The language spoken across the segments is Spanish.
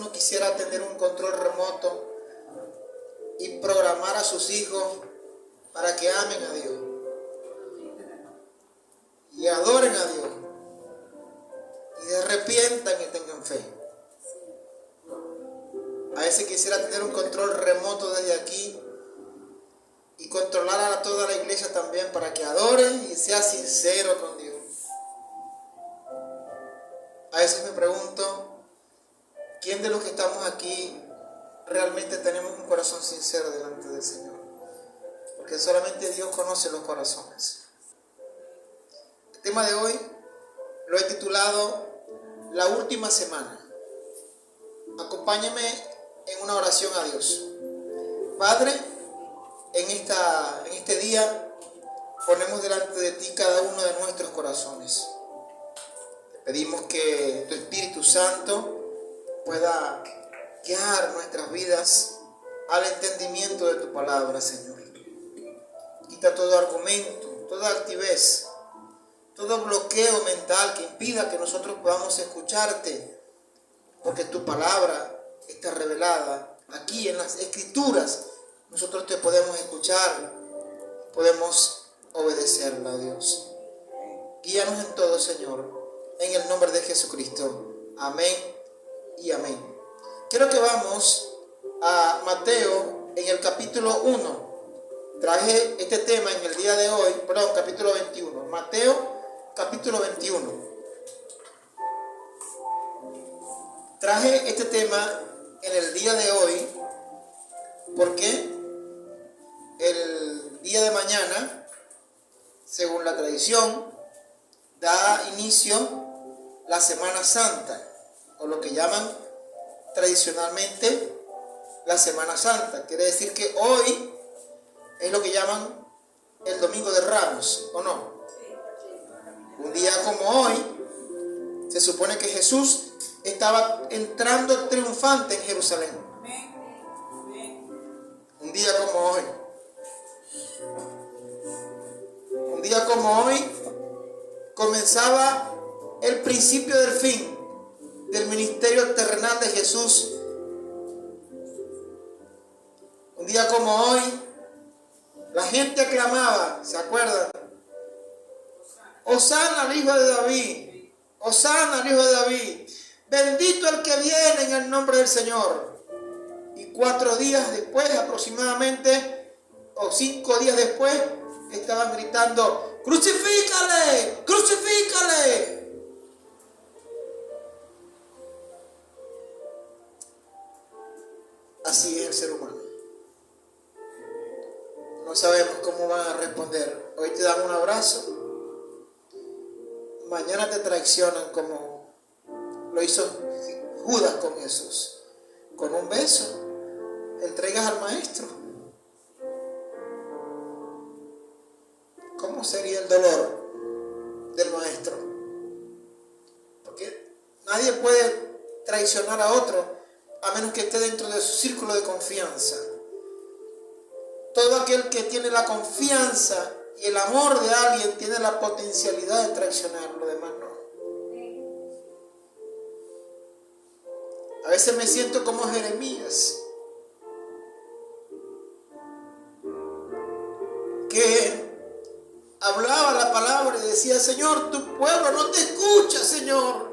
uno quisiera tener un control remoto y programar a sus hijos para que amen a Dios y adoren a Dios y se arrepientan y tengan fe. A veces quisiera tener un control remoto desde aquí y controlar a toda la iglesia también para que adoren y sea sincero con Dios. A veces me pregunto, ¿quién de los que estamos aquí realmente tenemos un corazón sincero delante del Señor? Porque solamente Dios conoce los corazones. El tema de hoy lo he titulado La última semana. Acompáñame en una oración a Dios. Padre, en este día ponemos delante de ti cada uno de nuestros corazones. Te pedimos que tu Espíritu Santo pueda guiar nuestras vidas al entendimiento de tu palabra, Señor. Quita todo argumento, toda altivez, todo bloqueo mental que impida que nosotros podamos escucharte, porque tu palabra está revelada aquí en las Escrituras. Nosotros te podemos escuchar, podemos obedecerla, Dios. Guíanos en todo, Señor, en el nombre de Jesucristo. Amén y amén. Quiero que vamos a Mateo en el capítulo 1. Traje este tema en el día de hoy, capítulo 21. Mateo, capítulo 21. Traje este tema en el día de hoy porque el día de mañana, según la tradición, da inicio la Semana Santa, o lo que llaman tradicionalmente la Semana Santa. Quiere decir que hoy es lo que llaman el Domingo de Ramos, ¿o no? Un día como hoy, se supone que Jesús estaba entrando triunfante en Jerusalén. Un día como hoy. Un día como hoy comenzaba el principio del fin del ministerio terrenal de Jesús. Un día como hoy, la gente aclamaba, ¿se acuerdan? Hosana al Hijo de David, Hosana al Hijo de David, bendito el que viene en el nombre del Señor. Y 4 días después aproximadamente, o 5 días después, estaban gritando, ¡crucifícale! ¡Crucifícale! Así es el ser humano. No sabemos cómo van a responder. Hoy te dan un abrazo, mañana te traicionan como lo hizo Judas con Jesús. Con un beso entregas al maestro. ¿Cómo sería el dolor del maestro? Porque nadie puede traicionar a otro a menos que esté dentro de su círculo de confianza. Todo aquel que tiene la confianza y el amor de alguien tiene la potencialidad de traicionar, lo demás no. A veces me siento como Jeremías, que hablaba la palabra y decía, Señor, tu pueblo no te escucha, Señor.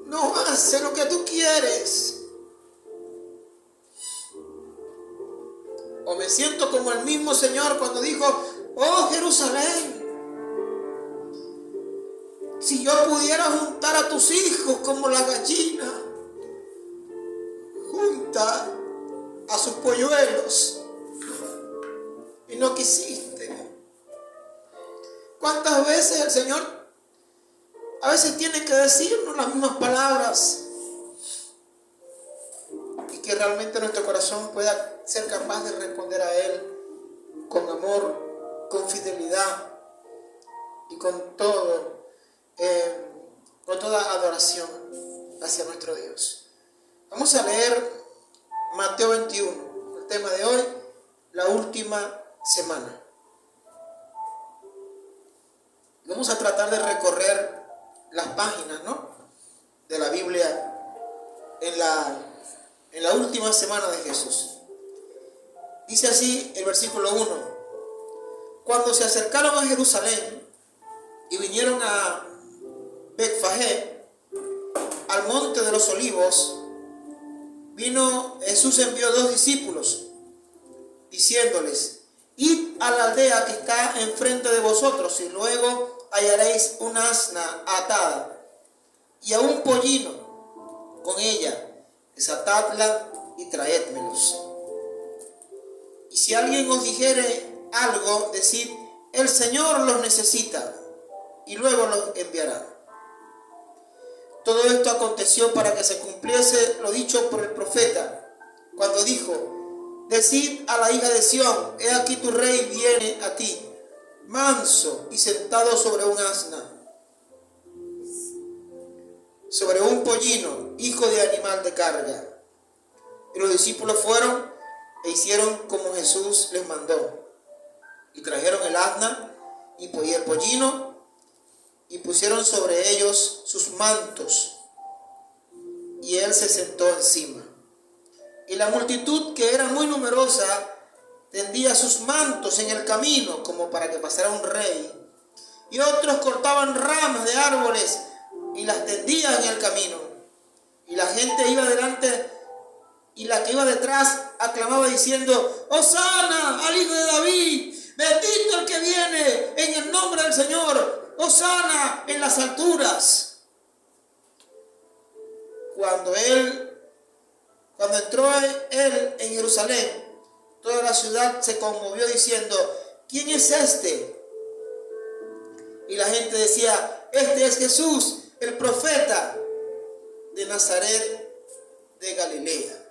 No hace lo que tú quieres. O me siento como el mismo Señor cuando dijo, oh Jerusalén, si yo pudiera juntar a tus hijos como la gallina junta a sus polluelos, y no quisiste. ¿Cuántas veces el Señor a veces tiene que decirnos las mismas palabras y que realmente nuestro corazón pueda ser capaz de responder a Él con amor, con fidelidad y con toda adoración hacia nuestro Dios? Vamos a leer Mateo 21, el tema de hoy, la última semana. Vamos a tratar de recorrer las páginas, ¿no?, de la Biblia en la última semana de Jesús. Dice así el versículo 1. Cuando se acercaron a Jerusalén y vinieron a Betfagé, al monte de los olivos, Jesús envió 2 discípulos, diciéndoles: id a la aldea que está enfrente de vosotros, y luego hallaréis una asna atada y a un pollino con ella, desatadla y traédmelos. Y si alguien os dijere algo, decid: el Señor los necesita, y luego los enviará. Todo esto aconteció para que se cumpliese lo dicho por el profeta, cuando dijo: decid a la hija de Sión, he aquí tu rey viene a ti, manso y sentado sobre un asna, sobre un pollino, hijo de animal de carga. Y los discípulos fueron e hicieron como Jesús les mandó, y trajeron el asna y el pollino, y pusieron sobre ellos sus mantos, y él se sentó encima. Y la multitud, que era muy numerosa, tendía sus mantos en el camino, como para que pasara un rey. Y otros cortaban ramas de árboles y las tendían en el camino. Y la gente iba delante, y la que iba detrás aclamaba diciendo: ¡Hosana al Hijo de David! ¡Bendito el que viene en el nombre del Señor! ¡Hosana en las alturas! Cuando entró él en Jerusalén, toda la ciudad se conmovió diciendo: ¿quién es este? Y la gente decía: este es Jesús, el profeta de Nazaret de Galilea.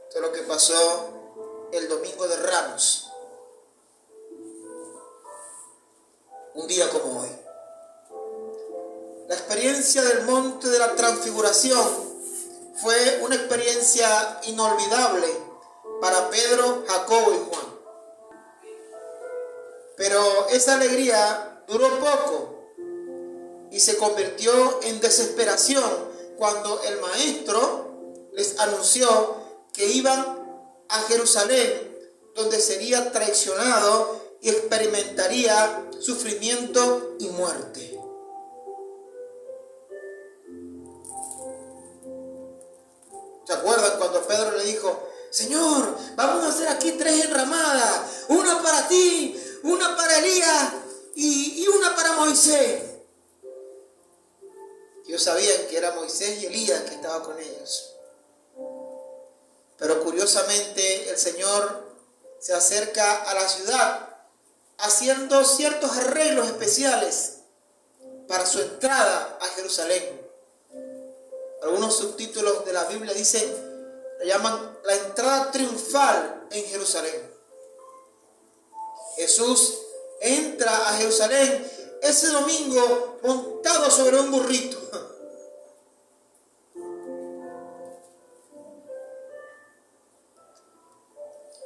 Esto es lo que pasó el domingo de Ramos, un día como hoy. La experiencia del monte de la transfiguración fue una experiencia inolvidable para Pedro, Jacobo y Juan. Pero esa alegría duró poco y se convirtió en desesperación cuando el maestro les anunció que iban a Jerusalén, donde sería traicionado y experimentaría sufrimiento y muerte. ¿Se acuerdan cuando Pedro le dijo: Señor, vamos a hacer aquí 3 enramadas, una para ti, una para Elías y una para Moisés? Ellos sabían que era Moisés y Elías que estaba con ellos. Pero curiosamente el Señor se acerca a la ciudad haciendo ciertos arreglos especiales para su entrada a Jerusalén. Algunos subtítulos de la Biblia le llaman la entrada triunfal en Jerusalén. Jesús entra a Jerusalén ese domingo montado sobre un burrito.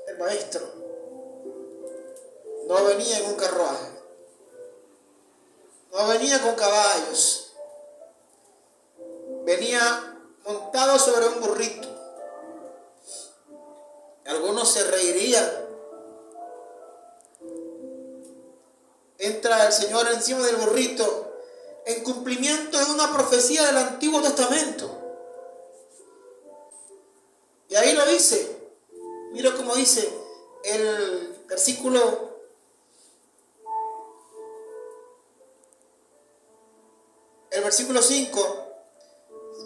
El maestro no venía en un carruaje, no venía con caballos, venía montado sobre un burrito. Algunos se reirían. Entra el Señor encima del burrito en cumplimiento de una profecía del Antiguo Testamento. Y ahí lo dice. Mira cómo dice el versículo 5,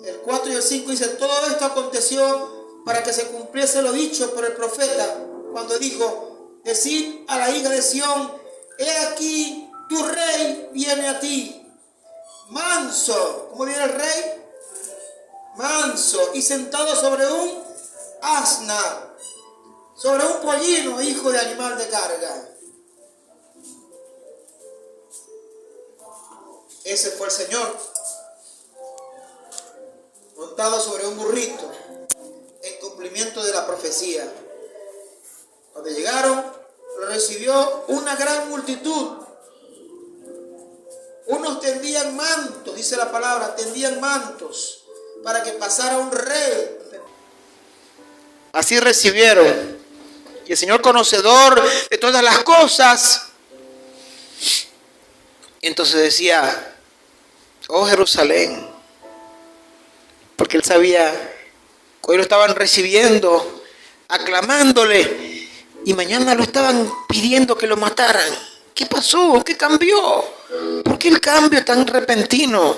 el 4 y el 5 dice: todo esto aconteció para que se cumpliese lo dicho por el profeta, cuando dijo: decid a la hija de Sión, he aquí tu rey viene a ti, manso. ¿Cómo viene el rey? Manso y sentado sobre un asna, sobre un pollino, hijo de animal de carga. Ese fue el Señor, montado sobre un burrito, en cumplimiento de la profecía. Cuando llegaron, lo recibió una gran multitud. Unos tendían mantos, dice la palabra, tendían mantos. para que pasara un rey. Así recibieron. Y el Señor, conocedor de todas las cosas, entonces decía: oh Jerusalén, porque él sabía que hoy lo estaban recibiendo, aclamándole, y mañana lo estaban pidiendo que lo mataran. ¿Qué pasó? ¿Qué cambió? ¿Por qué el cambio tan repentino?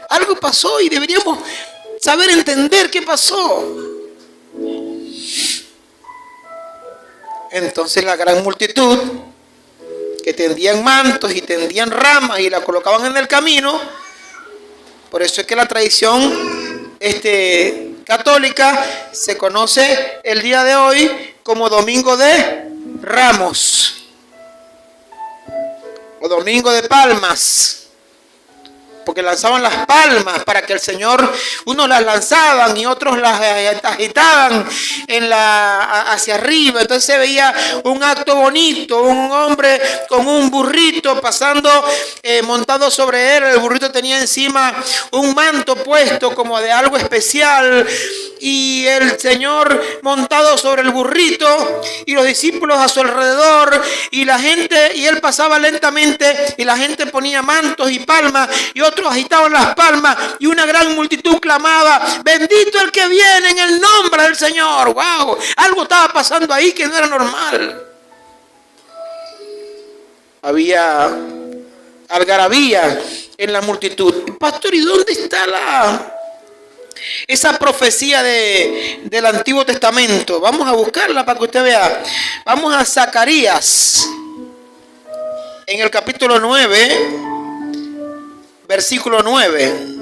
Algo pasó y deberíamos saber entender qué pasó. Entonces la gran multitud, que tendían mantos y tendían ramas y la colocaban en el camino. Por eso es que la tradición católica se conoce el día de hoy como Domingo de Ramos o Domingo de Palmas, porque lanzaban las palmas para que el Señor, unos las lanzaban y otros las agitaban hacia arriba. Entonces se veía un acto bonito, un hombre con un burrito pasando, montado sobre él. El burrito tenía encima un manto puesto como de algo especial, y el Señor montado sobre el burrito y los discípulos a su alrededor, y la gente, y él pasaba lentamente y la gente ponía mantos y palmas y otros agitaban las palmas y una gran multitud clamaba: bendito el que viene en el nombre del Señor. ¡Wow! Algo estaba pasando ahí que no era normal. Había algarabía en la multitud. Pastor, ¿y dónde está esa profecía del Antiguo Testamento? Vamos a buscarla para que usted vea. Vamos a Zacarías, en el capítulo 9, versículo 9.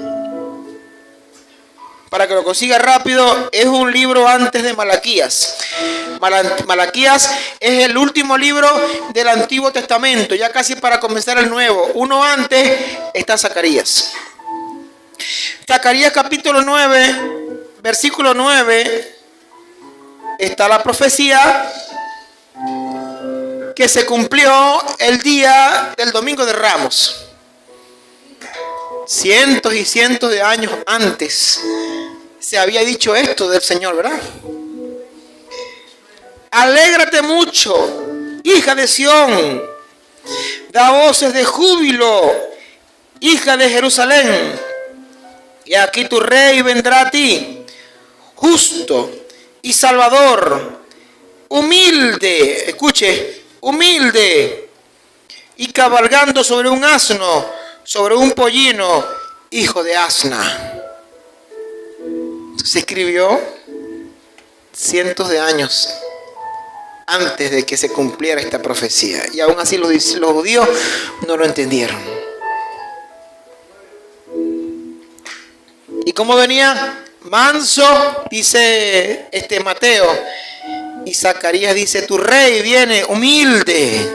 Para que lo consiga rápido, es un libro antes de Malaquías. Malaquías es el último libro del Antiguo Testamento, ya casi para comenzar el Nuevo. Uno antes está Zacarías. Zacarías capítulo 9, versículo 9, está la profecía que se cumplió el día del Domingo de Ramos. Cientos y cientos de años antes se había dicho esto del Señor, ¿verdad? Alégrate mucho, hija de Sión, da voces de júbilo, hija de Jerusalén. Y aquí tu rey vendrá a ti, justo y salvador, humilde, escuche, humilde, y cabalgando sobre un asno, sobre un pollino, hijo de asna. Se escribió cientos de años antes de que se cumpliera esta profecía, y aún así los judíos no lo entendieron. ¿Y cómo venía? Manso, dice Mateo, y Zacarías dice: tu rey viene humilde.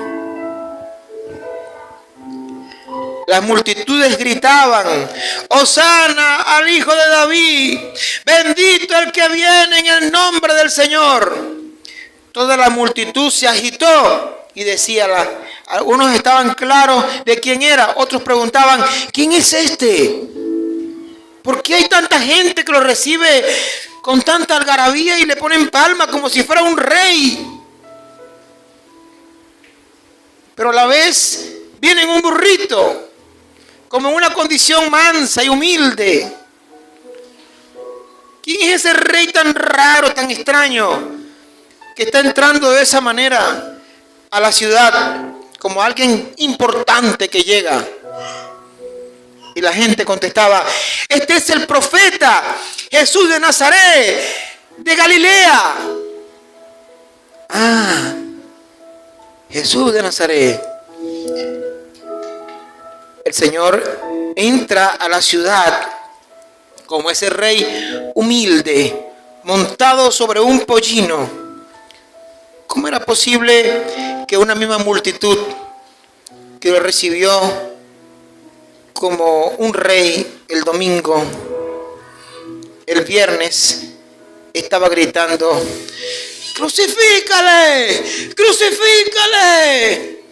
Las multitudes gritaban: Hosana al hijo de David, bendito el que viene en el nombre del Señor. Toda la multitud se agitó y decía, algunos estaban claros de quién era, otros preguntaban: ¿quién es este? ¿Por qué hay tanta gente que lo recibe con tanta algarabía y le ponen palmas como si fuera un rey? Pero a la vez viene en un burrito, como en una condición mansa y humilde. ¿Quién es ese rey tan raro, tan extraño, que está entrando de esa manera a la ciudad como alguien importante que llega? Y la gente contestaba: este es el profeta Jesús de Nazaret, de Galilea. Ah, Jesús de Nazaret. El Señor entra a la ciudad como ese rey humilde, montado sobre un pollino. ¿Cómo era posible que una misma multitud que lo recibió como un rey el domingo, el viernes estaba gritando: ¡crucifícale! ¡Crucifícale!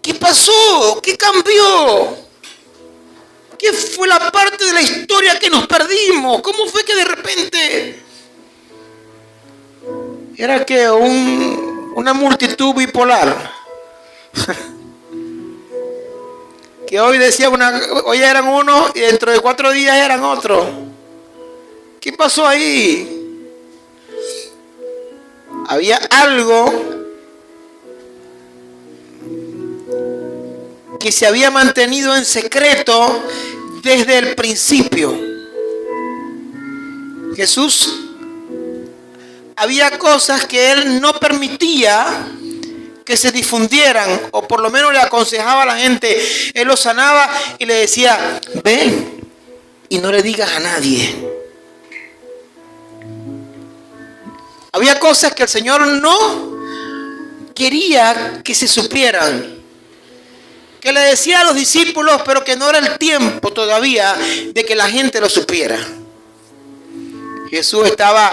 ¿Qué pasó? ¿Qué cambió? ¿qué fue la parte de la historia que nos perdimos? ¿Cómo fue que de repente era que una multitud bipolar? Que hoy decía hoy eran unos y dentro de 4 días eran otros. ¿Qué pasó ahí? Había algo que se había mantenido en secreto desde el principio. Jesús, había cosas que él no permitía que se difundieran, o por lo menos le aconsejaba a la gente. Él los sanaba y le decía: ven y no le digas a nadie. Había cosas que el Señor no quería que se supieran, que le decía a los discípulos, pero que no era el tiempo todavía de que la gente lo supiera. Jesús estaba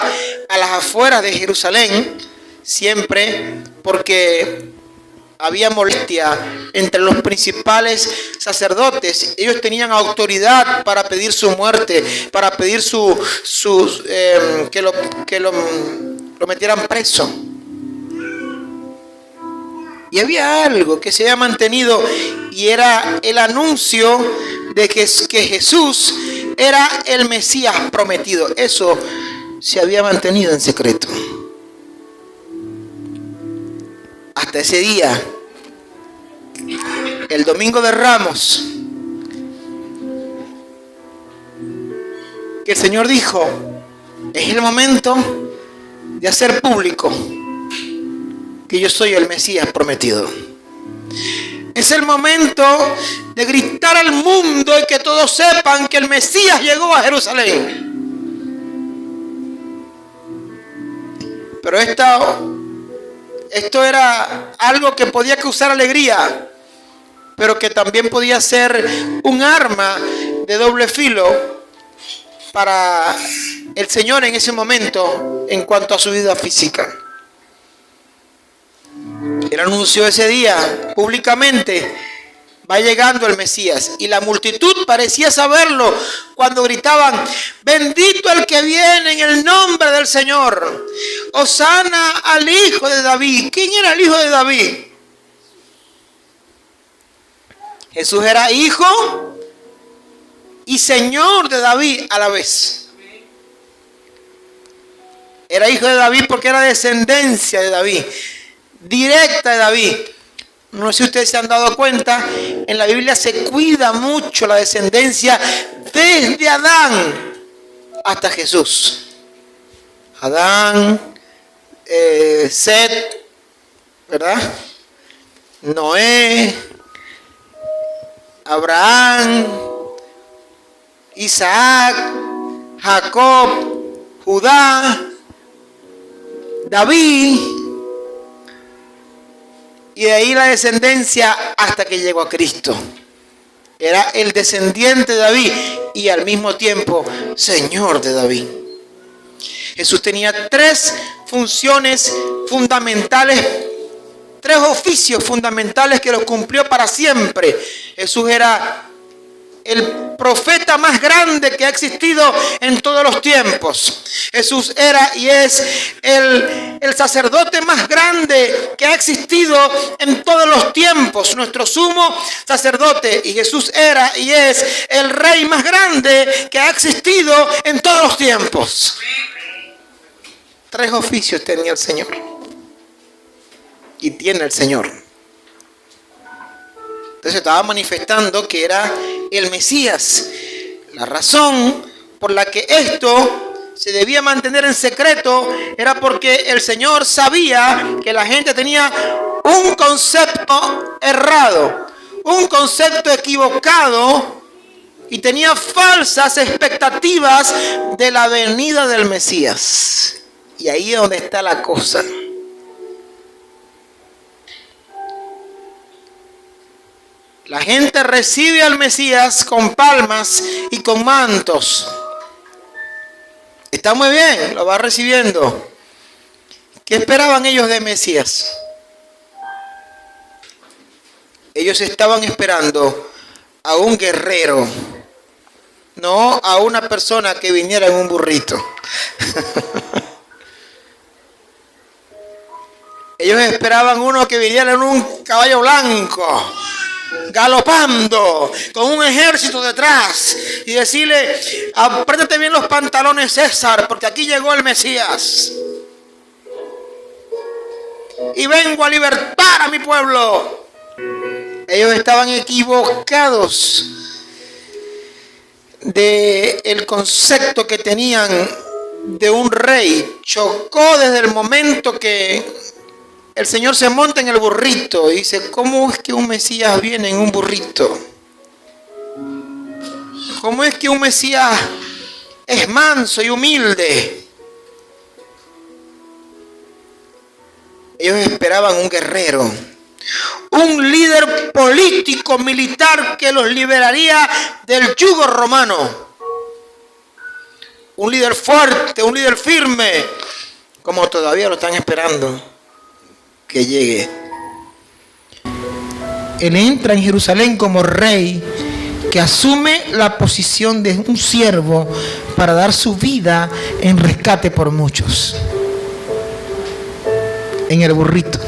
a las afueras de Jerusalén siempre, porque había molestia entre los principales sacerdotes. Ellos tenían autoridad para pedir su muerte, para pedir que lo metieran preso. Y había algo que se había mantenido, y era el anuncio de que Jesús era el Mesías prometido. Eso se había mantenido en secreto. Hasta ese día, el domingo de Ramos, que el Señor dijo: es el momento de hacer público que yo soy el Mesías prometido. Es el momento de gritar al mundo y que todos sepan que el Mesías llegó a Jerusalén. Pero esto era algo que podía causar alegría, pero que también podía ser un arma de doble filo para el Señor en ese momento en cuanto a su vida física. Él anunció ese día públicamente: va llegando el Mesías. Y la multitud parecía saberlo cuando gritaban: bendito el que viene en el nombre del Señor, hosana al hijo de David. ¿Quién era el hijo de David? Jesús era hijo y señor de David a la vez. Era hijo de David porque era descendencia de David, directa de David. No sé si ustedes se han dado cuenta, en la Biblia se cuida mucho la descendencia desde Adán hasta Jesús. Adán, Set, ¿verdad? Noé, Abraham, Isaac, Jacob, Judá, David. Y de ahí la descendencia hasta que llegó a Cristo. Era el descendiente de David y al mismo tiempo Señor de David. Jesús tenía 3 funciones fundamentales, 3 oficios fundamentales que los cumplió para siempre. Jesús era el profeta más grande que ha existido en todos los tiempos. Jesús era y es el sacerdote más grande que ha existido en todos los tiempos, nuestro sumo sacerdote. Y Jesús era y es el rey más grande que ha existido en todos los tiempos. 3 oficios tenía el Señor y tiene el Señor. Entonces estaba manifestando que era el Mesías. La razón por la que esto se debía mantener en secreto era porque el Señor sabía que la gente tenía un concepto errado, un concepto equivocado, y tenía falsas expectativas de la venida del Mesías. Y ahí es donde está la cosa. La gente recibe al Mesías con palmas y con mantos. Está muy bien, lo va recibiendo. ¿Qué esperaban ellos de Mesías? Ellos estaban esperando a un guerrero, no a una persona que viniera en un burrito. Ellos esperaban uno que viniera en un caballo blanco, galopando, con un ejército detrás, y decirle: apriétate bien los pantalones, César, porque aquí llegó el Mesías. Y vengo a libertar a mi pueblo. Ellos estaban equivocados del concepto que tenían de un rey. Chocó desde el momento que el Señor se monta en el burrito y dice: ¿cómo es que un Mesías viene en un burrito? ¿Cómo es que un Mesías es manso y humilde? Ellos esperaban un guerrero, un líder político militar que los liberaría del yugo romano. Un líder fuerte, un líder firme, como todavía lo están esperando que llegue. Él entra en Jerusalén como rey que asume la posición de un siervo para dar su vida en rescate por muchos. En el burrito.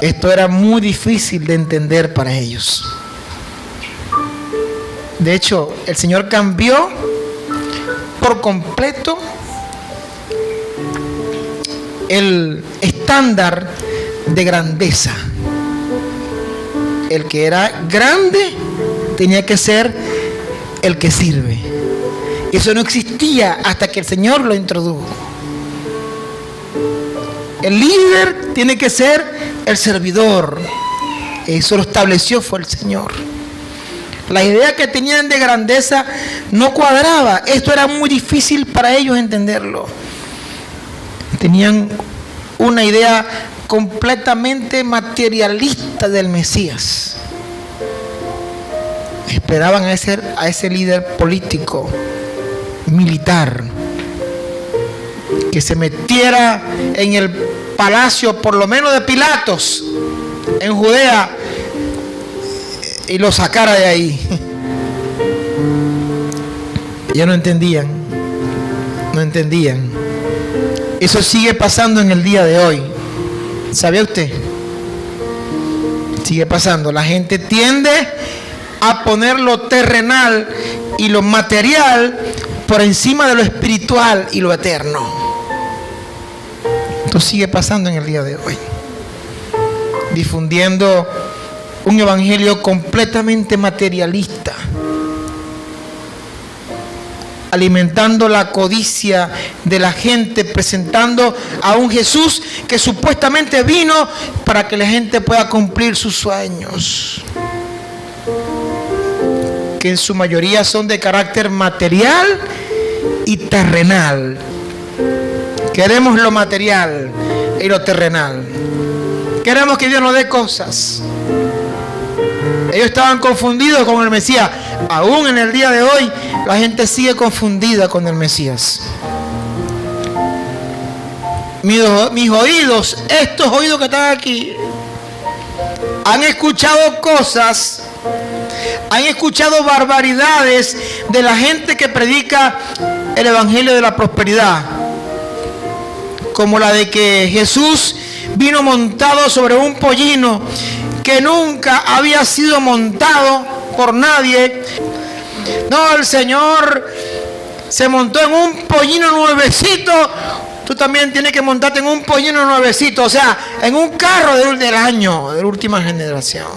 Esto era muy difícil de entender para ellos. De hecho, el Señor cambió por completo el estándar de grandeza. El que era grande tenía que ser el que sirve. Eso no existía hasta que el Señor lo introdujo. El líder tiene que ser el servidor. Eso lo estableció fue el Señor. La idea que tenían de grandeza no cuadraba. Esto era muy difícil para ellos entenderlo. Tenían una idea completamente materialista del Mesías. Esperaban a ese líder político, militar, que se metiera en el palacio, por lo menos de Pilatos, en Judea, y lo sacara de ahí. Ya no entendían. Eso sigue pasando en el día de hoy. ¿Sabía usted? Sigue pasando. La gente tiende a poner lo terrenal y lo material por encima de lo espiritual y lo eterno. Esto sigue pasando en el día de hoy. Difundiendo un evangelio completamente materialista. Alimentando la codicia de la gente, presentando a un Jesús que supuestamente vino para que la gente pueda cumplir sus sueños, que en su mayoría son de carácter material y terrenal. Queremos lo material y lo terrenal. Queremos que Dios nos dé cosas. Ellos estaban confundidos con el Mesías. Aún en el día de hoy, la gente sigue confundida con el Mesías. Mis oídos, estos oídos que están aquí, han escuchado cosas, han escuchado barbaridades de la gente que predica el evangelio de la prosperidad, como la de que Jesús vino montado sobre un pollino que nunca había sido montado por nadie. No, el Señor se montó en un pollino nuevecito. Tú también tienes que montarte en un pollino nuevecito, o sea, en un carro del año, de la última generación.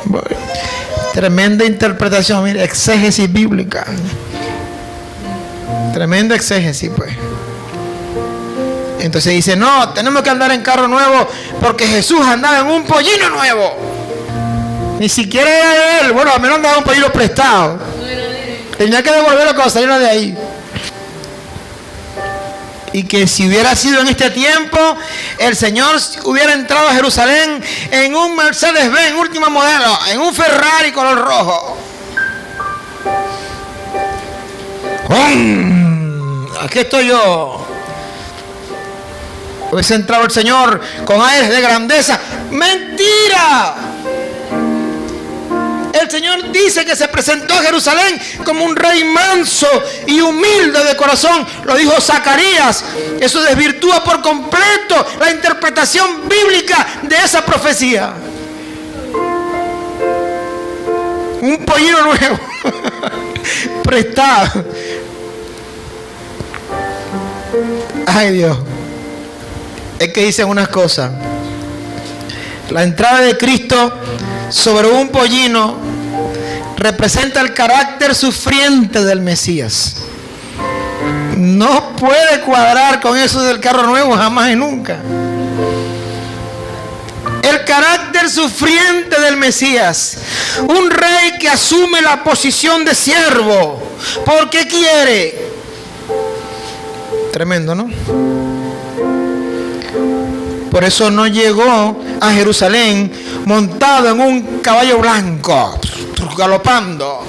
Bueno, tremenda interpretación, mira, exégesis bíblica. Tremenda exégesis, pues. Entonces dice: no, tenemos que andar en carro nuevo porque Jesús andaba en un pollino nuevo. Ni siquiera era de él. Bueno, al menos andaba un pollino prestado. Tenía que devolverlo cuando saliera de ahí. Y que si hubiera sido en este tiempo, el Señor hubiera entrado a Jerusalén en un Mercedes-Benz último modelo, en un Ferrari color rojo. Aquí estoy yo. Hubiese entrado el Señor con aires de grandeza. ¡Mentira! El Señor dice que se presentó a Jerusalén como un rey manso y humilde de corazón. Lo dijo Zacarías. Eso desvirtúa por completo la interpretación bíblica de esa profecía. Un pollino nuevo prestado. Ay, Dios. Es que dicen unas cosas. La entrada de Cristo sobre un pollino representa el carácter sufriente del Mesías. No puede cuadrar con eso del carro nuevo jamás y nunca. El carácter sufriente del Mesías. Un rey que asume la posición de siervo. ¿Por qué quiere? Tremendo, ¿no? Por eso no llegó a Jerusalén montado en un caballo blanco, galopando.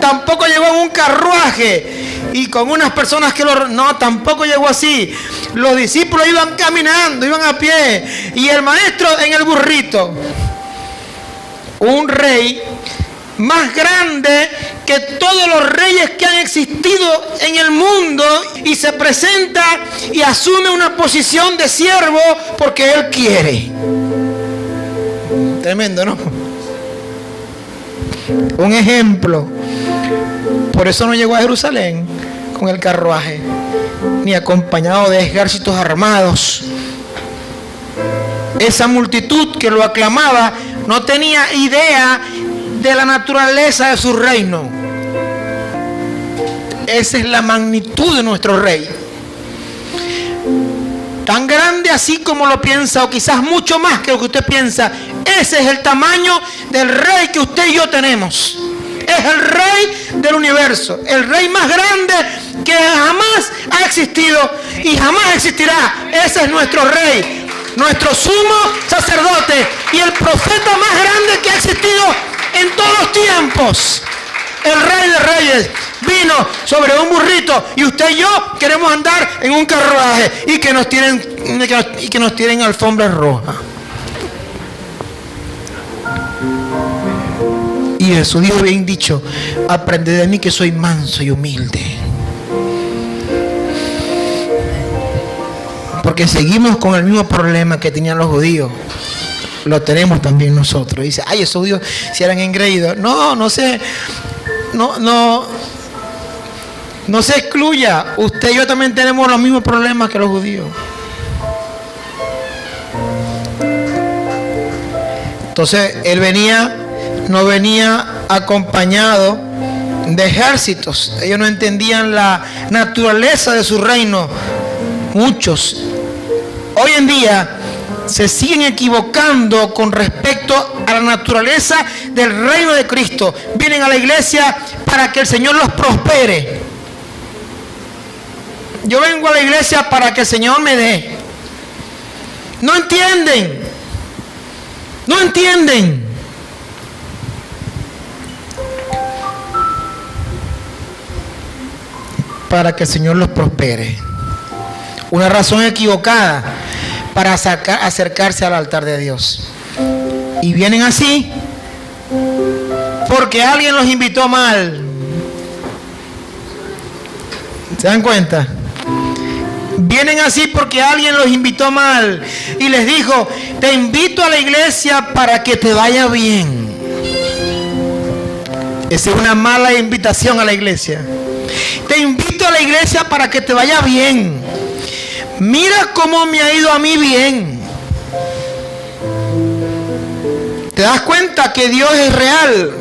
Tampoco llegó en un carruaje y con unas personas que no, tampoco llegó así. Los discípulos iban caminando, iban a pie, y el maestro en el burrito. Un rey más grande que todos los reyes que han existido en el mundo, y se presenta y asume una posición de siervo porque él quiere. Tremendo, ¿no? Un ejemplo. Por eso no llegó a Jerusalén con el carruaje, ni acompañado de ejércitos armados. Esa multitud que lo aclamaba no tenía idea de la naturaleza de su reino. Esa es la magnitud de nuestro rey. Tan grande así como lo piensa, o quizás mucho más que lo que usted piensa. Ese es el tamaño del rey que usted y yo tenemos. Es el rey del universo, el rey más grande que jamás ha existido y jamás existirá. Ese es nuestro rey, nuestro sumo sacerdote y el profeta más grande que ha existido en todos los tiempos. El rey de reyes vino sobre un burrito, y usted y yo queremos andar en un carruaje y que nos tienen alfombras rojas. Y Jesús dijo bien dicho: aprended de mí que soy manso y humilde. Porque seguimos con el mismo problema que tenían los judíos. Lo tenemos también nosotros. Dice: ay, esos judíos si eran engreídos. No se excluya. Usted y yo también tenemos los mismos problemas que los judíos. Entonces él no venía acompañado de ejércitos. Ellos no entendían la naturaleza de su reino. Muchos hoy en día se siguen equivocando con respecto a la naturaleza del reino de Cristo. Vienen a la iglesia para que el Señor los prospere. Yo vengo a la iglesia para que el Señor me dé. No entienden. No entienden. Para que el Señor los prospere. Una razón equivocada para acercarse al altar de Dios. Y vienen así porque alguien los invitó mal. ¿Se dan cuenta? Vienen así porque alguien los invitó mal y les dijo: te invito a la iglesia para que te vaya bien. Esa es una mala invitación a la iglesia. Te invito a la iglesia para que te vaya bien. Mira cómo me ha ido a mí bien. ¿Te das cuenta que Dios es real?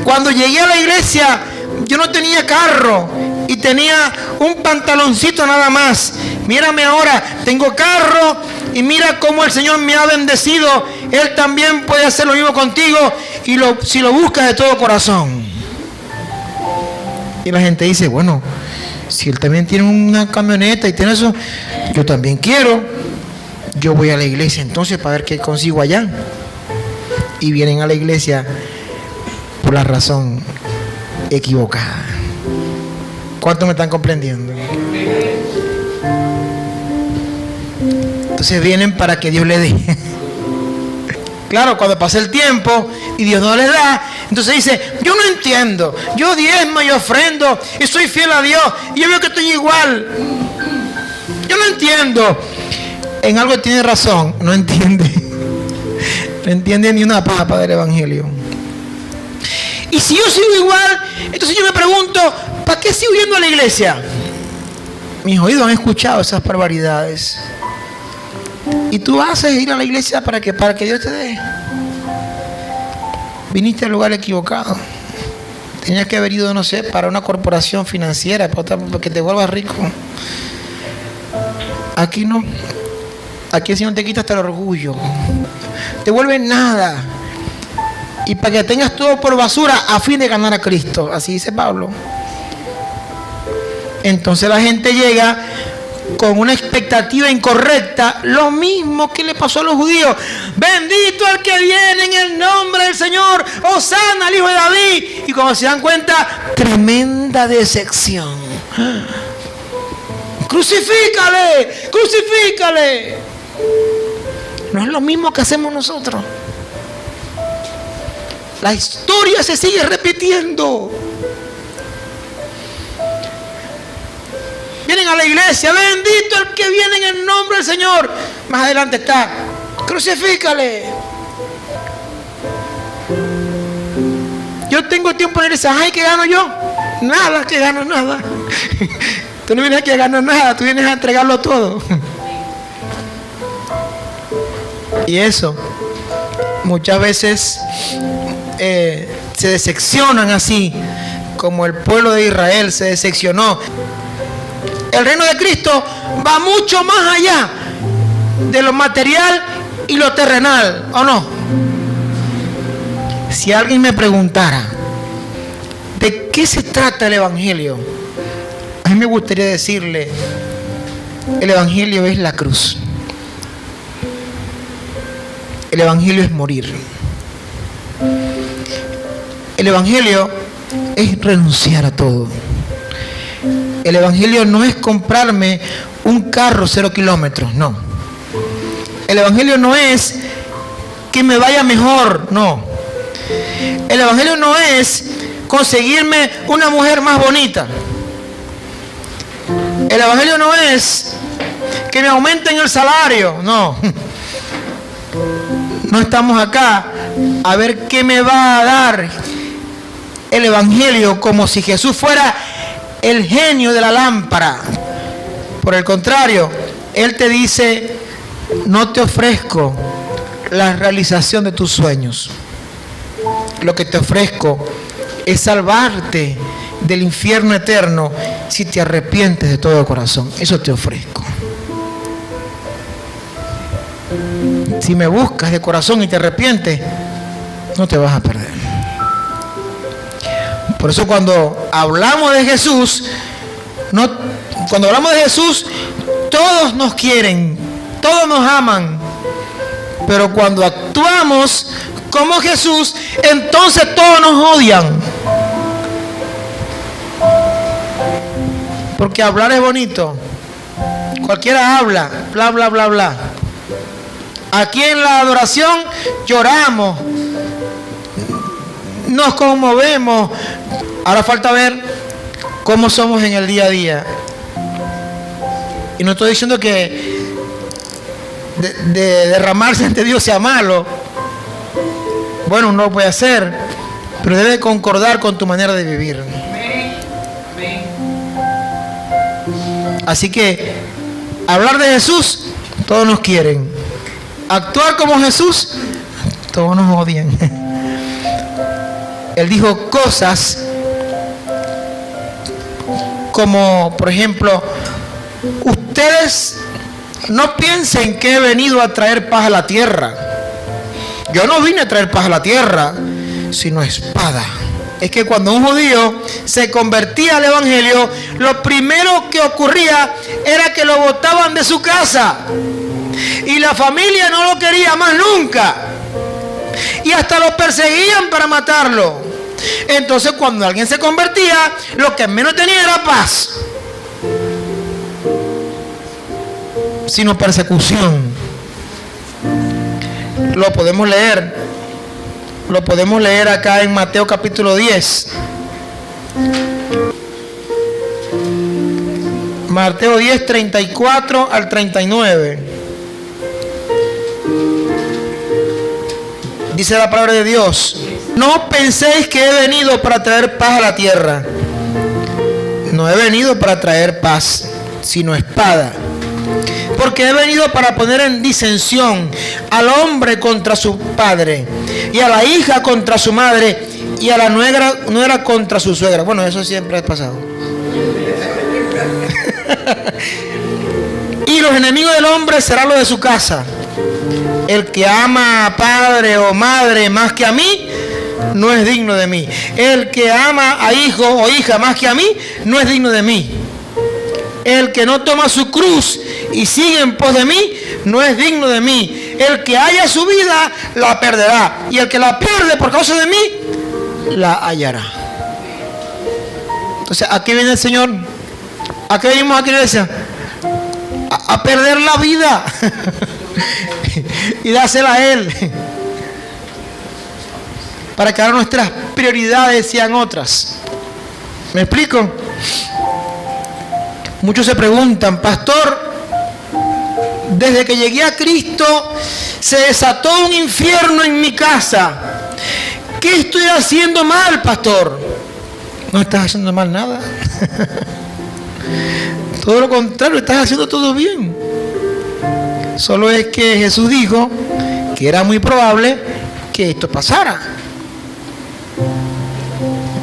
Cuando llegué a la iglesia, yo no tenía carro y tenía un pantaloncito nada más. Mírame ahora, tengo carro, y mira cómo el Señor me ha bendecido. Él también puede hacer lo mismo contigo, y si lo buscas de todo corazón. Y la gente dice: bueno, si él también tiene una camioneta y tiene eso, yo también quiero. Yo voy a la iglesia entonces para ver qué consigo allá. Y vienen a la iglesia por la razón equivocada. ¿Cuántos me están comprendiendo? Entonces vienen para que Dios le dé. Claro, cuando pasa el tiempo y Dios no les da, entonces dice, yo no entiendo, yo diezmo y ofrendo y soy fiel a Dios y yo veo que estoy igual. Yo no entiendo. En algo tiene razón, no entiende. No entiende ni una papa del evangelio. Y si yo sigo igual, entonces yo me pregunto, ¿para qué sigo yendo a la iglesia? Mis oídos han escuchado esas barbaridades. Y tú haces ir a la iglesia para que Dios te dé. Viniste al lugar equivocado. Tenías que haber ido, no sé, para una corporación financiera, para que te vuelvas rico. Aquí no. Aquí el Señor te quita hasta el orgullo. Te vuelve nada. Y para que tengas todo por basura a fin de ganar a Cristo. Así dice Pablo. Entonces la gente llega con una expectativa incorrecta, lo mismo que le pasó a los judíos. Bendito el que viene en el nombre del Señor, Hosana al hijo de David. Y cuando se dan cuenta, tremenda decepción. Crucifícale, crucifícale. No es lo mismo que hacemos nosotros. La historia se sigue repitiendo. Vienen a la iglesia, bendito el que viene en el nombre del Señor. Más adelante está, crucifícale. Yo tengo tiempo en la iglesia, ay, ¿qué gano yo? Nada, que gano nada. Tú no vienes aquí a ganar nada, tú vienes a entregarlo todo. Y eso, muchas veces se decepcionan así, como el pueblo de Israel se decepcionó. El reino de Cristo va mucho más allá de lo material y lo terrenal, ¿o no? Si alguien me preguntara ¿de qué se trata el evangelio? A mí me gustaría decirle, el evangelio es la cruz. El evangelio es morir. El evangelio es renunciar a todo. El evangelio no es comprarme un carro 0 kilómetros, no. El evangelio no es que me vaya mejor, no. El evangelio no es conseguirme una mujer más bonita. El evangelio no es que me aumenten el salario, no. No estamos acá a ver qué me va a dar el evangelio como si Jesús fuera el genio de la lámpara. Por el contrario, Él te dice, no te ofrezco la realización de tus sueños. Lo que te ofrezco es salvarte del infierno eterno si te arrepientes de todo corazón. Eso te ofrezco. Si me buscas de corazón y te arrepientes, no te vas a perder. Por eso cuando hablamos de Jesús, cuando hablamos de Jesús, todos nos quieren, todos nos aman. Pero cuando actuamos como Jesús, entonces todos nos odian. Porque hablar es bonito. Cualquiera habla, bla, bla, bla, bla. Aquí en la adoración lloramos, nos conmovemos. Ahora falta ver cómo somos en el día a día. Y no estoy diciendo que de derramarse ante Dios sea malo. Bueno, no lo puede hacer, pero debe concordar con tu manera de vivir. Así que hablar de Jesús, todos nos quieren. Actuar como Jesús, todos nos odian. Él dijo cosas como, por ejemplo, ustedes no piensen que he venido a traer paz a la tierra. Yo no vine a traer paz a la tierra, sino espada. Es que cuando un judío se convertía al evangelio, lo primero que ocurría era que lo botaban de su casa. Y la familia no lo quería más nunca. Y hasta lo perseguían para matarlo. Entonces cuando alguien se convertía, lo que menos tenía era paz, sino persecución. Lo podemos leer. Lo podemos leer acá en Mateo capítulo 10. Mateo 10, 34 al 39. Dice la palabra de Dios: no penséis que he venido para traer paz a la tierra. No he venido para traer paz, sino espada. Porque he venido para poner en disensión al hombre contra su padre, y a la hija contra su madre, y a la nuera contra su suegra. Bueno, eso siempre ha pasado. Y los enemigos del hombre serán los de su casa. El que ama a padre o madre más que a mí, no es digno de mí. El que ama a hijo o hija más que a mí, no es digno de mí. El que no toma su cruz y sigue en pos de mí, no es digno de mí. El que haya su vida, la perderá. Y el que la pierde por causa de mí, la hallará. Entonces, aquí viene el Señor. ¿A qué venimos aquí en la iglesia? A perder la vida y dársela a Él, para que ahora nuestras prioridades sean otras. ¿Me explico? Muchos se preguntan: pastor, desde que llegué a Cristo se desató un infierno en mi casa. ¿Qué estoy haciendo mal, pastor? No estás haciendo mal nada. Todo lo contrario, estás haciendo todo bien. Solo es que Jesús dijo que era muy probable que esto pasara.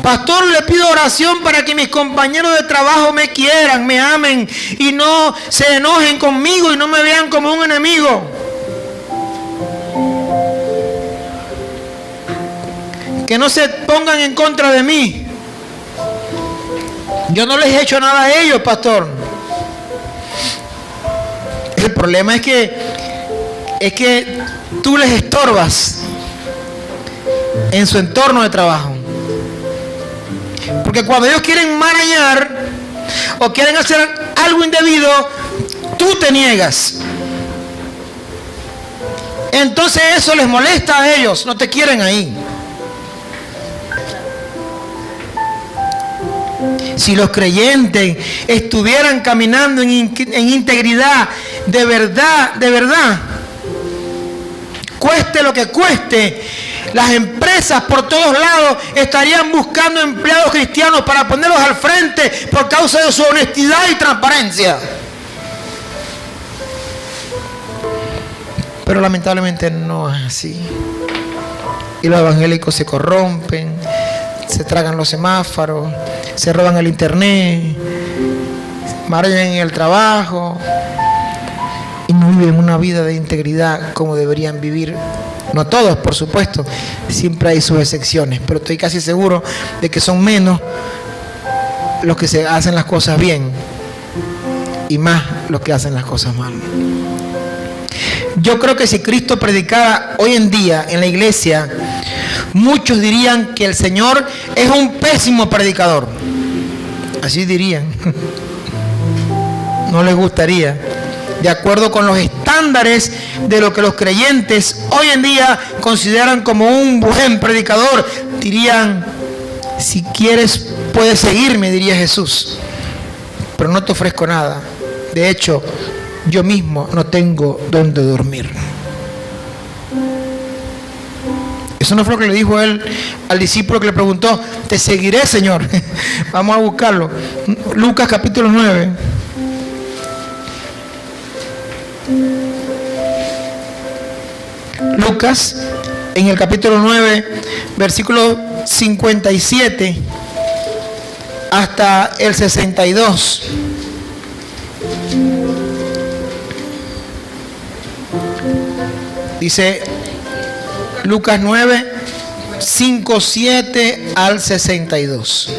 Pastor, le pido oración para que mis compañeros de trabajo me quieran, me amen y no se enojen conmigo y no me vean como un enemigo. Que no se pongan en contra de mí. Yo no les he hecho nada a ellos, pastor. El problema es que tú les estorbas en su entorno de trabajo. Porque cuando ellos quieren marañar o quieren hacer algo indebido, tú te niegas. Entonces eso les molesta a ellos, no te quieren ahí. Si los creyentes estuvieran caminando en integridad, de verdad, cueste lo que cueste, las empresas por todos lados estarían buscando empleados cristianos para ponerlos al frente por causa de su honestidad y transparencia. Pero lamentablemente no es así. Y los evangélicos se corrompen, se tragan los semáforos, se roban el internet, marean en el trabajo y no viven una vida de integridad como deberían vivir. No todos, por supuesto, siempre hay sus excepciones, pero estoy casi seguro de que son menos los que se hacen las cosas bien y más los que hacen las cosas mal. Yo creo que si Cristo predicara hoy en día en la iglesia, muchos dirían que el Señor es un pésimo predicador. Así dirían. No les gustaría. De acuerdo con los estándares de lo que los creyentes hoy en día consideran como un buen predicador, dirían: si quieres puedes seguirme, diría Jesús, pero no te ofrezco nada. De hecho, yo mismo no tengo dónde dormir. Eso no fue lo que le dijo él al discípulo que le preguntó: te seguiré, Señor. Vamos a buscarlo. Lucas capítulo 9. Lucas, en el capítulo 9, versículo 57 hasta el 62. Dice Lucas 9, 57 al 62.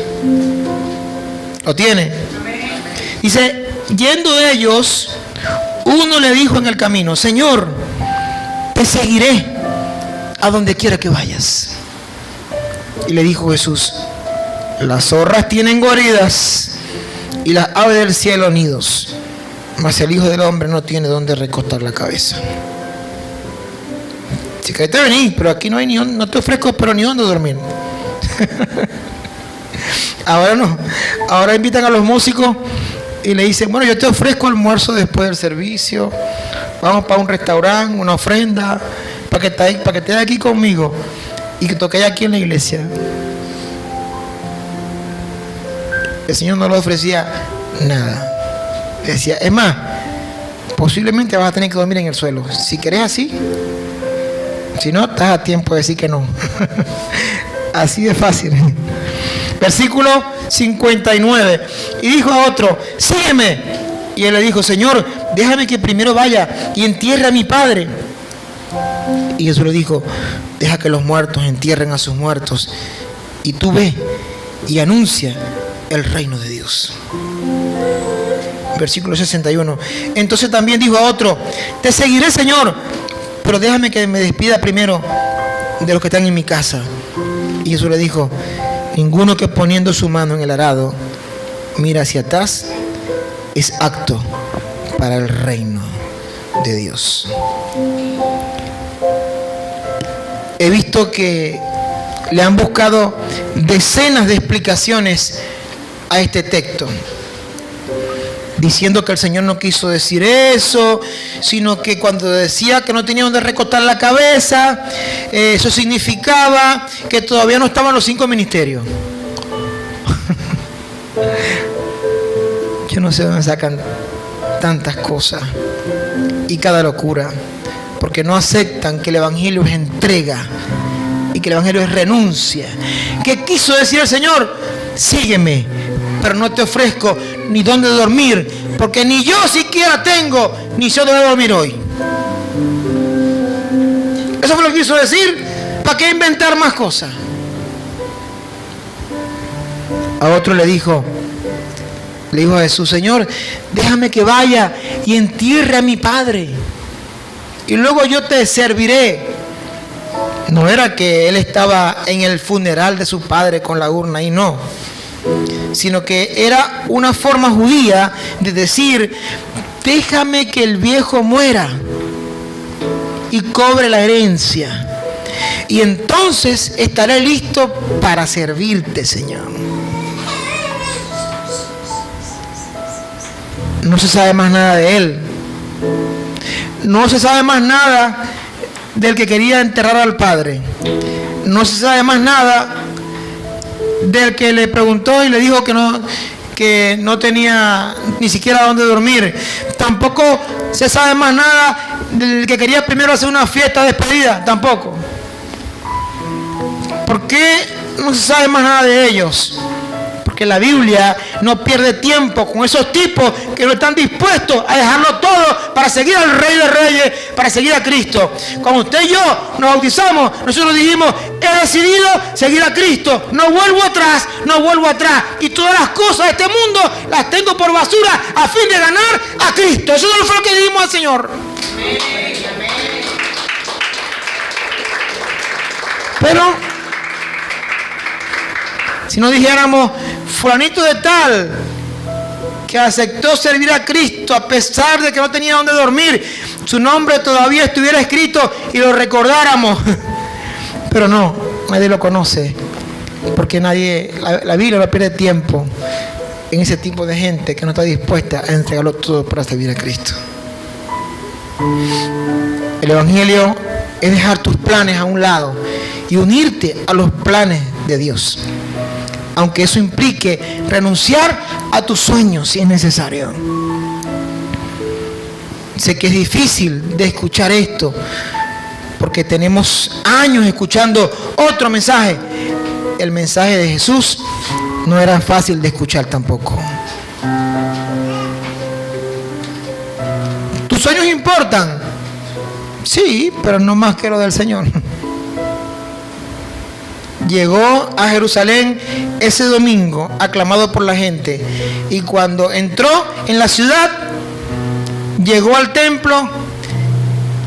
¿Lo tiene? Dice: yendo de ellos, uno le dijo en el camino: Señor, te seguiré a donde quiera que vayas. Y le dijo Jesús: las zorras tienen guaridas y las aves del cielo nidos, mas el Hijo del Hombre no tiene donde recostar la cabeza. Si querés te venís, pero aquí no hay no te ofrezco pero ni dónde dormir. Ahora no, ahora invitan a los músicos y le dicen, bueno, yo te ofrezco almuerzo después del servicio, vamos para un restaurante, una ofrenda, para que estés aquí conmigo y que toquéis aquí en la iglesia. El Señor no le ofrecía nada. Le decía, es más, posiblemente vas a tener que dormir en el suelo. Si querés así, si no, estás a tiempo de decir que no. Así de fácil. Versículo 59. Y dijo a otro, sígueme. Y él le dijo, Señor, déjame que primero vaya y entierre a mi padre. Y Jesús le dijo, deja que los muertos entierren a sus muertos. Y tú ve y anuncia el reino de Dios. Versículo 61. Entonces también dijo a otro, te seguiré, Señor, pero déjame que me despida primero de los que están en mi casa. Y Jesús le dijo, ninguno que poniendo su mano en el arado mira hacia atrás es apto para el reino de Dios. He visto que le han buscado decenas de explicaciones a este texto, diciendo que el Señor no quiso decir eso, sino que cuando decía que no tenía donde recostar la cabeza, eso significaba que todavía no estaban los 5 ministerios. Yo no sé dónde sacan tantas cosas y cada locura, porque no aceptan que el Evangelio es entrega y que el Evangelio es renuncia. ¿Qué quiso decir el Señor? Sígueme, pero no te ofrezco ni dónde dormir, porque ni yo siquiera tengo ni sé dónde dormir hoy. Eso fue lo que quiso decir. ¿Para qué inventar más cosas? A otro le dijo a Jesús, Señor, déjame que vaya y entierre a mi padre y luego yo te serviré. No era que él estaba en el funeral de su padre con la urna y no, sino que era una forma judía de decir, déjame que el viejo muera y cobre la herencia, y entonces estaré listo para servirte, Señor. No se sabe más nada de él. No se sabe más nada del que quería enterrar al padre. No se sabe más nada del que le preguntó y le dijo que no tenía ni siquiera dónde dormir. Tampoco se sabe más nada del que quería primero hacer una fiesta de despedida. Tampoco. ¿Por qué no se sabe más nada de ellos? Porque la Biblia no pierde tiempo con esos tipos que no están dispuestos a dejarlo todo para seguir al Rey de Reyes, para seguir a Cristo. Cuando usted y yo nos bautizamos, nosotros dijimos, he decidido seguir a Cristo, no vuelvo atrás, no vuelvo atrás. Y todas las cosas de este mundo las tengo por basura a fin de ganar a Cristo. Eso no fue lo que dijimos al Señor. Pero si no dijéramos, fulanito de tal que aceptó servir a Cristo a pesar de que no tenía dónde dormir, su nombre todavía estuviera escrito y lo recordáramos. Pero no, nadie lo conoce, porque la Biblia no pierde tiempo en ese tipo de gente que no está dispuesta a entregarlo todo para servir a Cristo. El Evangelio es dejar tus planes a un lado y unirte a los planes de Dios, aunque eso implique renunciar a tus sueños si es necesario. Sé que es difícil de escuchar esto, porque tenemos años escuchando otro mensaje. El mensaje de Jesús no era fácil de escuchar tampoco. ¿Tus sueños importan? Sí, pero no más que lo del Señor. Llegó a Jerusalén ese domingo, aclamado por la gente, y cuando entró en la ciudad, llegó al templo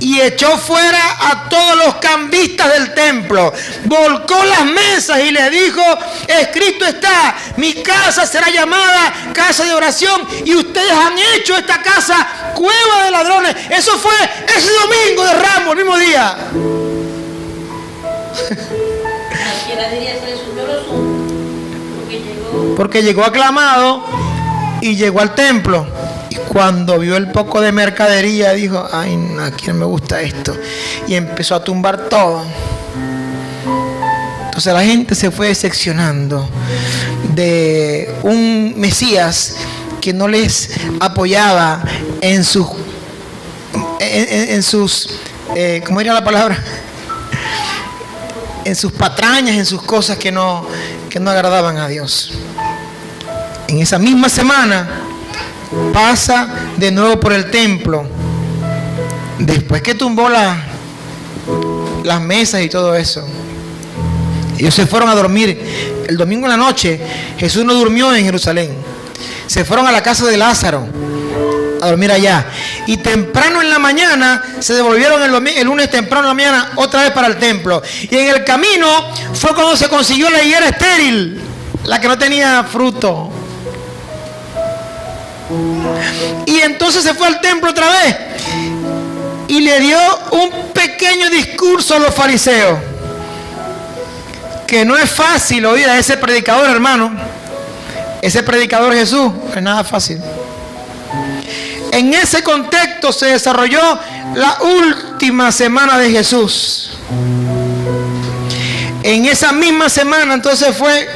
y echó fuera a todos los cambistas del templo, volcó las mesas y les dijo, escrito está, mi casa será llamada casa de oración y ustedes han hecho esta casa cueva de ladrones. Eso fue ese domingo de Ramos, el mismo día. Porque llegó aclamado y llegó al templo. Y cuando vio el poco de mercadería, dijo: ay, no, ¿a quién me gusta esto? Y empezó a tumbar todo. Entonces la gente se fue decepcionando de un Mesías que no les apoyaba en sus ¿cómo era la palabra? En sus patrañas, en sus cosas que no agradaban a Dios. En esa misma semana pasa de nuevo por el templo, después que tumbó las mesas y todo eso. Ellos se fueron a dormir. El domingo en la noche Jesús no durmió en Jerusalén. Se fueron a la casa de Lázaro a dormir allá. Y temprano en la mañana se devolvieron el lunes temprano en la mañana otra vez para el templo. Y en el camino fue cuando se consiguió la higuera estéril, la que no tenía fruto. Y entonces se fue al templo otra vez y le dio un pequeño discurso a los fariseos. Que no es fácil oír a ese predicador, hermano. Ese predicador Jesús no es nada fácil. En ese contexto se desarrolló la última semana de Jesús. En esa misma semana entonces fue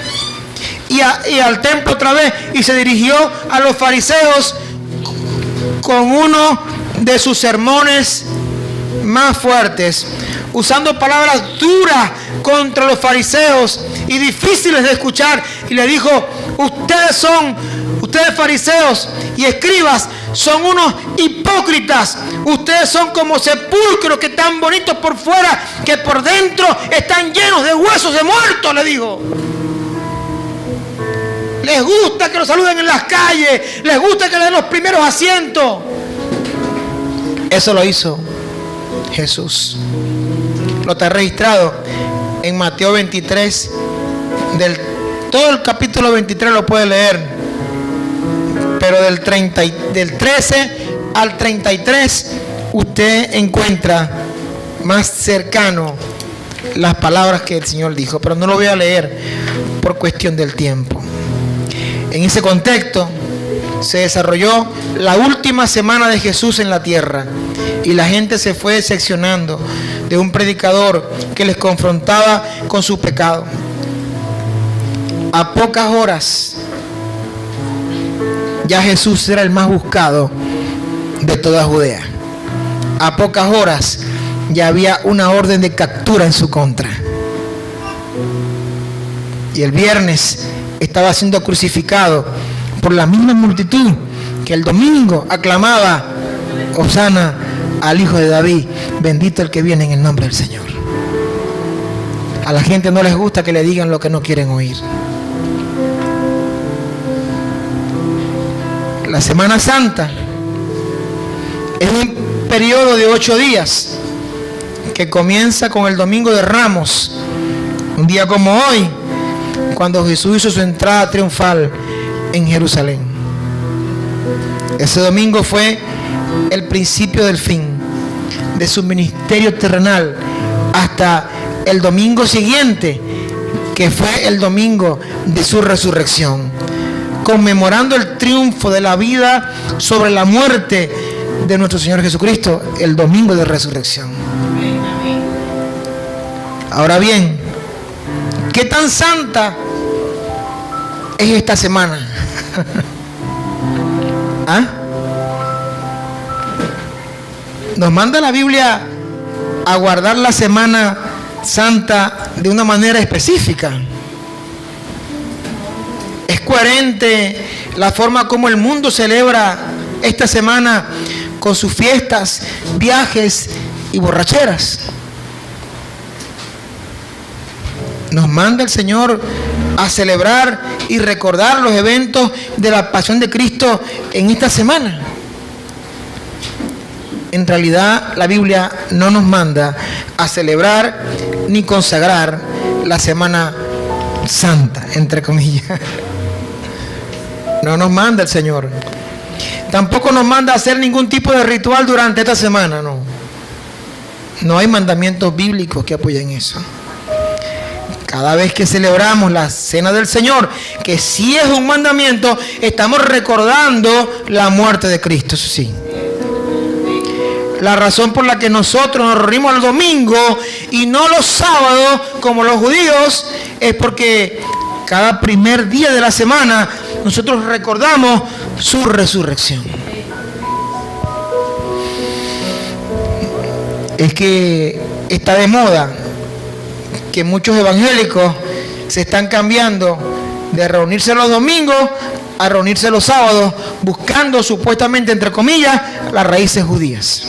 y al templo otra vez y se dirigió a los fariseos con uno de sus sermones más fuertes, usando palabras duras contra los fariseos y difíciles de escuchar, y le dijo: ustedes fariseos y escribas son unos hipócritas. Ustedes son como sepulcros que están bonitos por fuera, que por dentro están llenos de huesos de muertos, le dijo. Les gusta que los saluden en las calles, les gusta que le den los primeros asientos. Eso lo hizo Jesús. Lo está registrado en Mateo 23, todo el capítulo 23 lo puede leer, pero del 13 al 33 usted encuentra más cercano las palabras que el Señor dijo, pero no lo voy a leer por cuestión del tiempo. En ese contexto se desarrolló la última semana de Jesús en la tierra y la gente se fue decepcionando de un predicador que les confrontaba con su pecado. A pocas horas ya Jesús era el más buscado de toda Judea. A pocas horas ya había una orden de captura en su contra. Y el viernes estaba siendo crucificado por la misma multitud que el domingo aclamaba: Hosana al Hijo de David, bendito el que viene en el nombre del Señor. A la gente no les gusta que le digan lo que no quieren oír. La Semana Santa es un periodo de 8 días que comienza con el Domingo de Ramos, un día como hoy, cuando Jesús hizo su entrada triunfal en Jerusalén. Ese domingo fue el principio del fin de su ministerio terrenal hasta el domingo siguiente, que fue el domingo de su resurrección, conmemorando el triunfo de la vida sobre la muerte de nuestro Señor Jesucristo, el domingo de resurrección. Ahora bien, ¿qué tan santa es esta semana? ¿Ah? Nos manda la Biblia a guardar la Semana Santa de una manera específica. Es coherente la forma como el mundo celebra esta semana con sus fiestas, viajes y borracheras. Nos manda el Señor a celebrar y recordar los eventos de la pasión de Cristo en esta semana. En realidad, la Biblia no nos manda a celebrar ni consagrar la Semana Santa, entre comillas. No nos manda el Señor. Tampoco nos manda a hacer ningún tipo de ritual durante esta semana, no. No hay mandamientos bíblicos que apoyen eso. cada vez que celebramos la cena del Señor, que sí es un mandamiento, estamos recordando la muerte de Cristo, eso sí. La razón por la que nosotros nos reunimos el domingo y no los sábados como los judíos es porque cada primer día de la semana nosotros recordamos su resurrección. Es que está de moda que muchos evangélicos se están cambiando de reunirse los domingos a reunirse los sábados, buscando supuestamente, entre comillas, las raíces judías.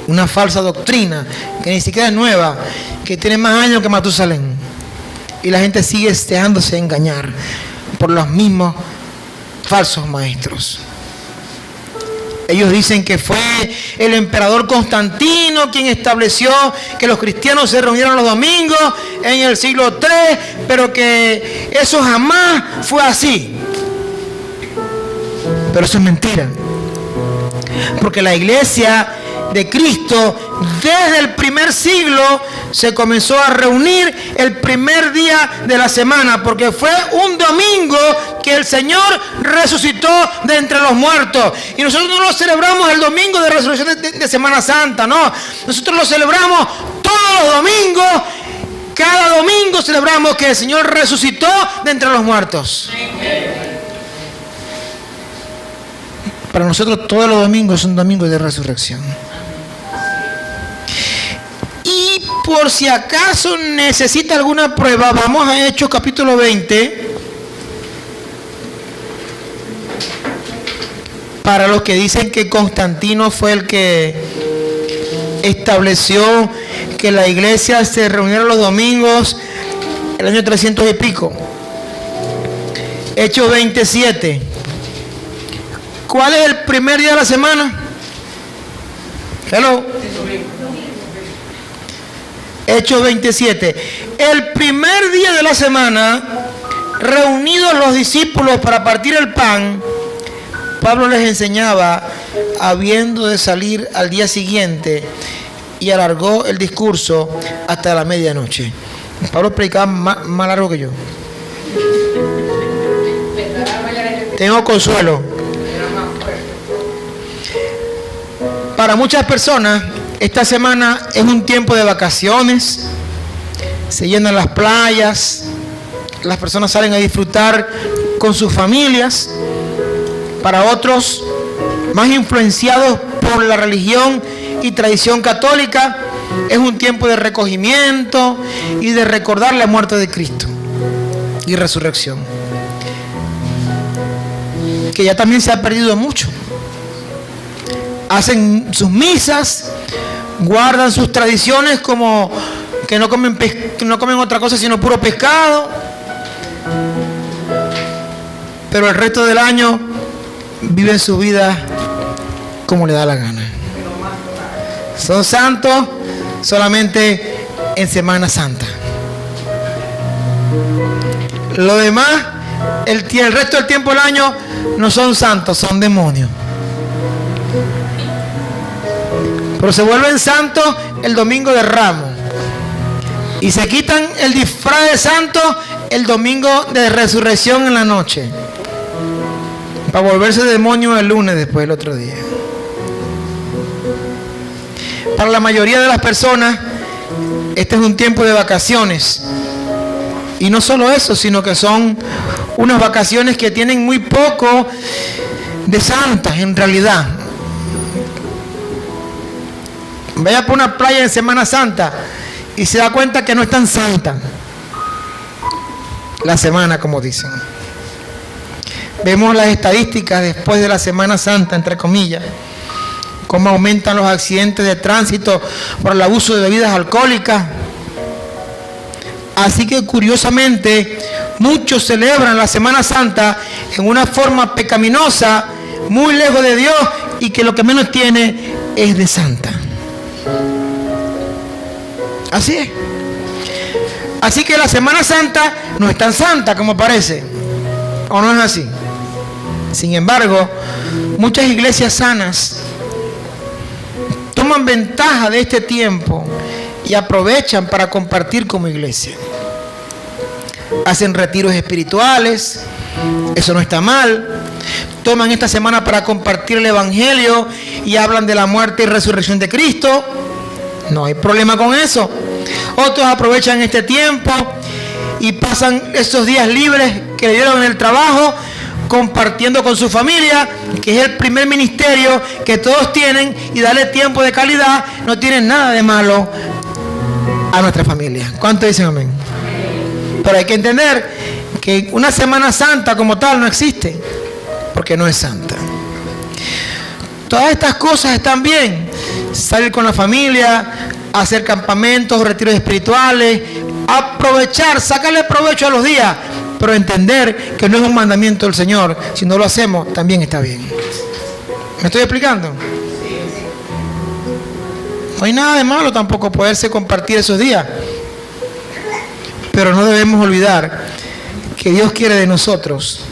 Una falsa doctrina que ni siquiera es nueva, que tiene más años que Matusalén. Y la gente sigue dejándose engañar por los mismos falsos maestros. Ellos dicen que fue el emperador Constantino quien estableció que los cristianos se reunieran los domingos en el siglo III, pero que eso jamás fue así. Pero eso es mentira. Porque la iglesia de Cristo desde el primer siglo se comenzó a reunir el primer día de la semana, porque fue un domingo que el Señor resucitó de entre los muertos. Y nosotros no lo celebramos el domingo de resurrección de Semana Santa, no. Nosotros lo celebramos todos los domingos. Cada domingo celebramos que el Señor resucitó de entre los muertos. Para nosotros todos los domingos son domingos de resurrección. Y por si acaso necesita alguna prueba, vamos a Hechos capítulo 20. Para los que dicen que Constantino fue el que estableció que la iglesia se reuniera los domingos, el año 300 y pico. Hechos 27. ¿Cuál es el primer día de la semana? Hello. Hechos 27. El primer día de la semana, reunidos los discípulos para partir el pan, Pablo les enseñaba, habiendo de salir al día siguiente, y alargó el discurso hasta la medianoche. Pablo predicaba más largo que yo. Tengo consuelo. Para muchas personas, esta semana es un tiempo de vacaciones, se llenan las playas, las personas salen a disfrutar con sus familias. Para otros, más influenciados por la religión y tradición católica, es un tiempo de recogimiento y de recordar la muerte de Cristo y resurrección, que ya también se ha perdido mucho. Hacen sus misas, guardan sus tradiciones como que no comen otra cosa sino puro pescado, pero el resto del año viven su vida como le da la gana. Son santos solamente en Semana Santa. Lo demás, el resto del tiempo del año no son santos, son demonios. Pero se vuelven santos el domingo de Ramos y se quitan el disfraz de santo el domingo de resurrección en la noche, para volverse demonio el lunes después del otro día. Para la mayoría de las personas, este es un tiempo de vacaciones. Y no solo eso, sino que son unas vacaciones que tienen muy poco de santas en realidad. Vaya por una playa en Semana Santa y se da cuenta que no es tan santa la semana, como dicen. Vemos las estadísticas después de la Semana Santa, entre comillas, cómo aumentan los accidentes de tránsito por el abuso de bebidas alcohólicas. Así que curiosamente, muchos celebran la Semana Santa en una forma pecaminosa, muy lejos de Dios, y que lo que menos tiene es de santa. Así es. Así que la Semana Santa no es tan santa como parece, ¿o no es así? Sin embargo, muchas iglesias sanas toman ventaja de este tiempo y aprovechan para compartir como iglesia. Hacen retiros espirituales, eso no está mal. Toman esta semana para compartir el Evangelio y hablan de la muerte y resurrección de Cristo. No hay problema con eso. Otros aprovechan este tiempo y pasan esos días libres que le dieron en el trabajo compartiendo con su familia, que es el primer ministerio que todos tienen, y darle tiempo de calidad no tiene nada de malo a nuestra familia. ¿Cuántos dicen amén? Pero hay que entender que una Semana Santa como tal no existe, porque no es santa. Todas estas cosas están bien. Salir con la familia, hacer campamentos, retiros espirituales, aprovechar, sacarle provecho a los días, pero entender que no es un mandamiento del Señor. Si no lo hacemos, también está bien. ¿Me estoy explicando? No hay nada de malo tampoco poderse compartir esos días, pero no debemos olvidar que Dios quiere de nosotros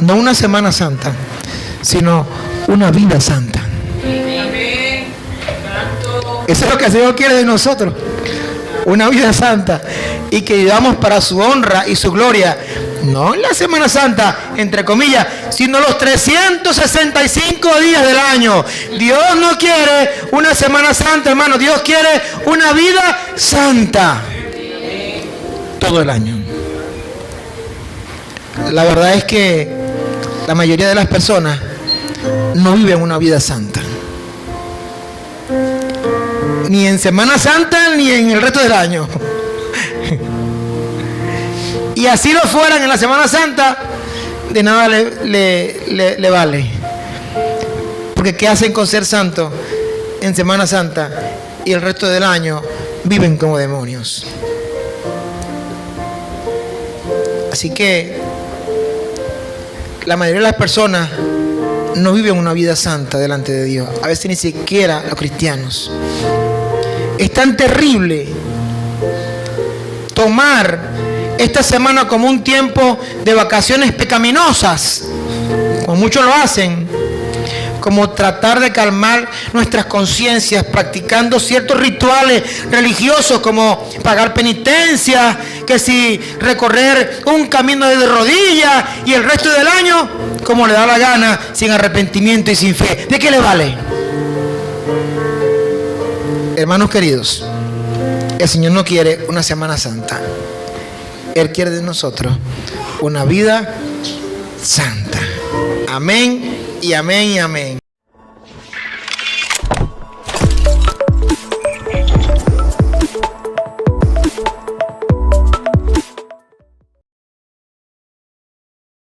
no una Semana Santa, sino una vida santa. Eso es lo que el Señor quiere de nosotros, una vida santa, y que vivamos para su honra y su gloria, no en la Semana Santa, entre comillas, sino los 365 días del año. Dios no quiere una Semana Santa, hermano, Dios quiere una vida santa todo el año. La verdad es que la mayoría de las personas no viven una vida santa, ni en Semana Santa ni en el resto del año. Y así lo fueran en la Semana Santa, de nada le vale. Porque ¿qué hacen con ser santos en Semana Santa y el resto del año viven como demonios? Así que la mayoría de las personas no viven una vida santa delante de Dios. A veces ni siquiera los cristianos. Es tan terrible tomar esta semana como un tiempo de vacaciones pecaminosas, como muchos lo hacen, como tratar de calmar nuestras conciencias practicando ciertos rituales religiosos, como pagar penitencia, que si recorrer un camino de rodillas, y el resto del año como le da la gana, sin arrepentimiento y sin fe. ¿De qué le vale? Hermanos queridos, el Señor no quiere una Semana Santa. Él quiere de nosotros una vida santa. Amén y amén y amén.